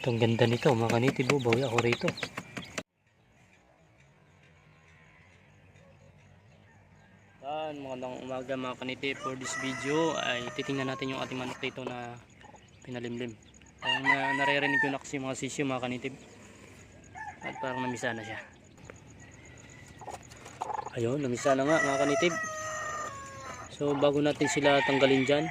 Itong ganda nito mga kanitib, bawi ako rito. Magandang umaga mga kanitib. For this video ay titingnan natin yung ating manok dito na pinalimlim. Ang naririnig ko na kasi mga sisyo mga kanitib. At parang namisa na siya. Ayun, namisa na nga mga kanitib. So bago natin sila tanggalin dyan,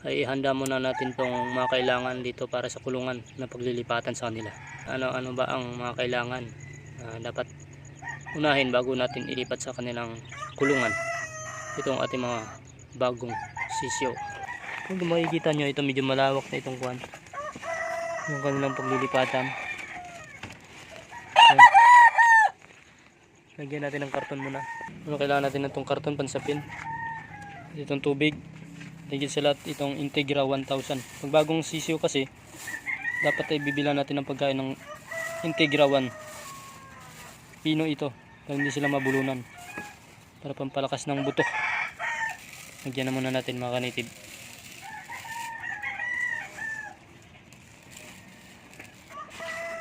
ay ihanda muna natin tong mga kailangan dito para sa kulungan na paglilipatan sa kanila. Ano ba ang mga kailangan dapat unahin bago natin ilipat sa kanilang kulungan? Itong ating mga bagong sisyo. Kung makikita nyo, ito medyo malawak na itong kuwan, yung kanilang paglilipatan. Ayan. Lagyan natin ng karton muna. Kailangan natin ng itong karton pansapin. Itong tubig. Higit sa lahat itong Integra 1000. Pag bagong sisyo kasi, dapat ay bibilan natin ng pagkain ng Integra 1. Pino ito, para hindi sila mabulunan. Para pampalakas ng buto. Lagyan na muna natin mga kanitib.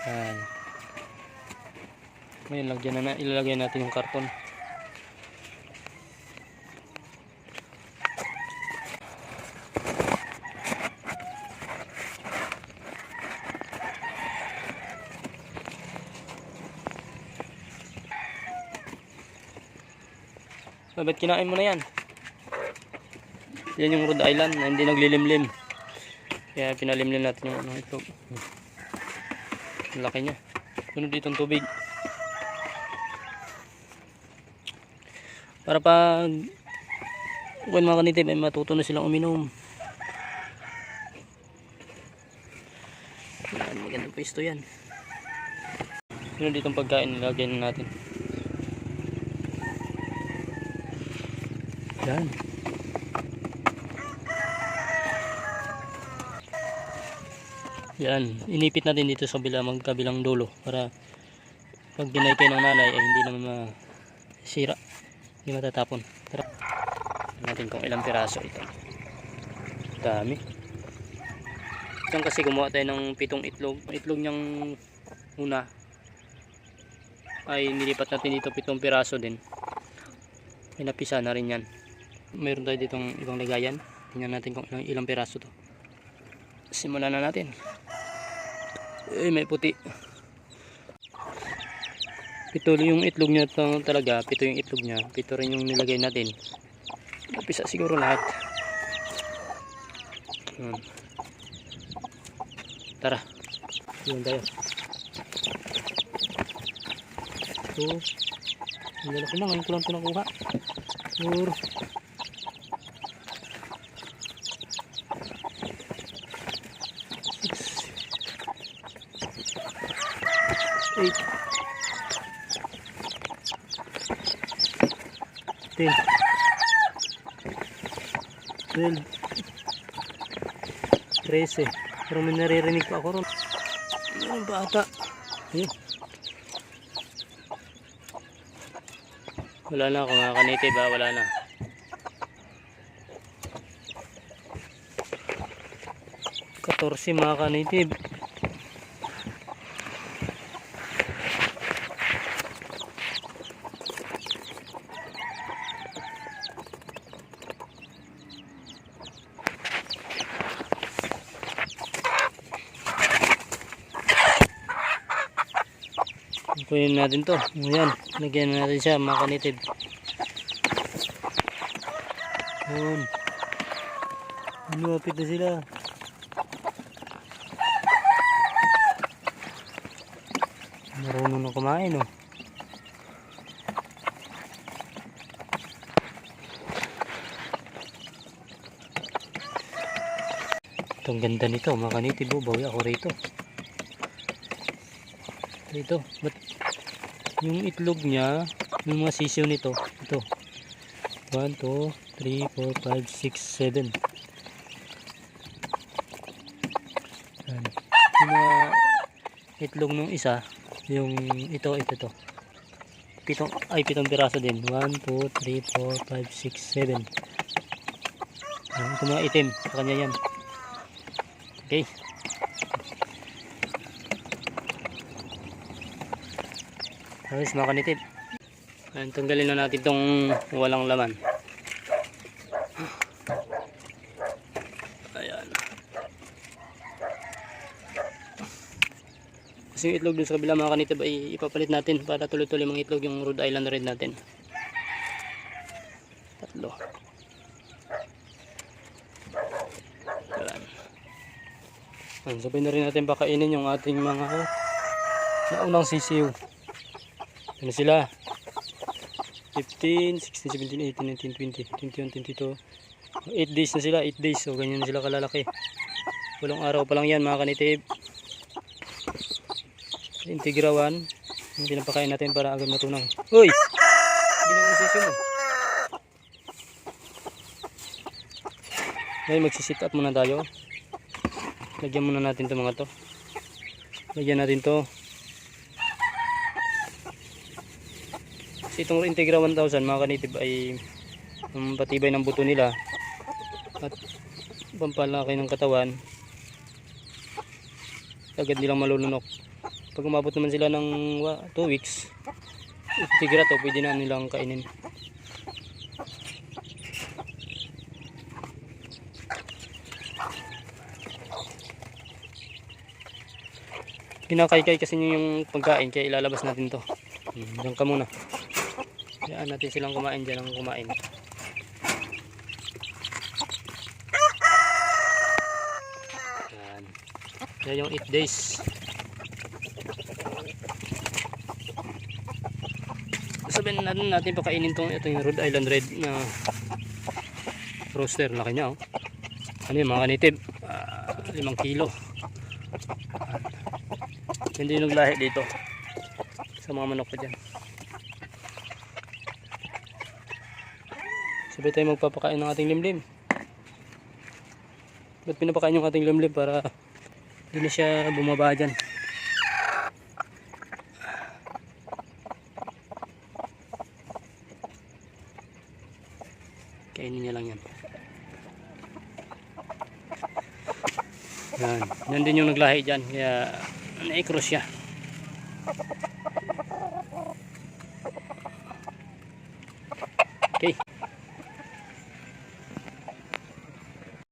Ayan. Ngayon ilalagay natin yung karton. Ba't kinain mo na yan? Yan yung Rhode Island na hindi naglilimlim. Kaya pinalimlim natin yung itlog. Ang laki niya. Sunod ditong tubig. Para pag mga kanitib ay matuto na silang uminom. Yan, magandang pwesto yan. Sunod ditong pagkain, nilagay na natin. Yan. Yan, inipit natin dito sa magkabilang dulo para pag dinaykay ng nanay ay hindi naman masira, hindi matatapon. Tara, natin kung ilang piraso ito. Dami. Diyan kasi gumawa tayo ng 7 itlog. Itlog niyang una ay nilipat natin dito 7 piraso din. Ay napisa na rin yan. Mayroon tayo ditong ibang lagayan. Tingnan natin kung ilang piraso to. Simulan na natin. May puti. 7 yung itlog niya talaga. 7 yung itlog niya. 7 rin yung nilagay natin. Napisa siguro lahat. Tara. Yun tayo. So, ang lalaki na. Ngayon ko lang ito nakuha. Siguro. 8 10 12 13. Pero may naririnig pa ako ron. Ano bata? Ayun. Wala na ako mga kanitib, wala na. Katorsi mga kanitib. Kunin natin to. Ayan, lagyan natin siya mga kanitib. Ayan. Lumapit na sila. Marunong na kumain, oh. Itong ganda nito mga kanitib, bawi ako rito. Ito, but yung itlog niya, yung mga sisiyo nito, ito 1, 2, 3, 4, 5, 6, 7. Yan. Yung mga itlog nung isa, yung ito 7 piraso din. 1, 2, 3, 4, 5, 6, 7. Ito mga itim, sa kanya yan. Okay. Ayos mga kanitib. Ayan, tanggalin na natin itong walang laman. Ayan. Kasi yung itlog dun sa kabila mga kanitib ay ipapalit natin para tuloy-tuloy mga itlog yung Rhode Island Red natin. Tatlo. Ayan. Ayan, sabay na rin natin pakainin yung ating mga naunang sisiw. Ano sila? 15, 16, 17, 18, 19, 20, 21, 22. 8 days na sila, 8 days. So ganyan na sila kalalaki. Walong araw pa lang yan mga kanitib. Integra 1. Yung pinapakain natin para agad matunaw. Uy! Hindi na sisiw mo. Ngayon magsisit up muna tayo. Lagyan muna natin to mga to. Lagyan natin to. Kasi itong Integra 1000 mga kanitib ay patibay ng buto nila at pampalaki ng katawan. Agad nilang malulunok. Pag umabot naman sila ng 2 weeks, Integra to pwede na nilang kainin. Kinakaykay kasi yung pagkain kaya ilalabas natin to. Diyan ka muna. Hayaan natin silang kumain dyan ang kumain. Yan. Yan yung 8 days. Sabihin natin pakainin tong ito yung Rhode Island Red na roaster. Laki niya oh. Ano yun mga kanitib? 5 kilo. Hindi naglahi dito sa mga manok pa dyan. Sabay tayo magpapakain ng ating limlim. Ba't pinapakain yung ating limlim? Para hindi na siya bumaba dyan. Kainin niya lang yan. Yan din yung naglahi dyan. Kaya na-cross siya.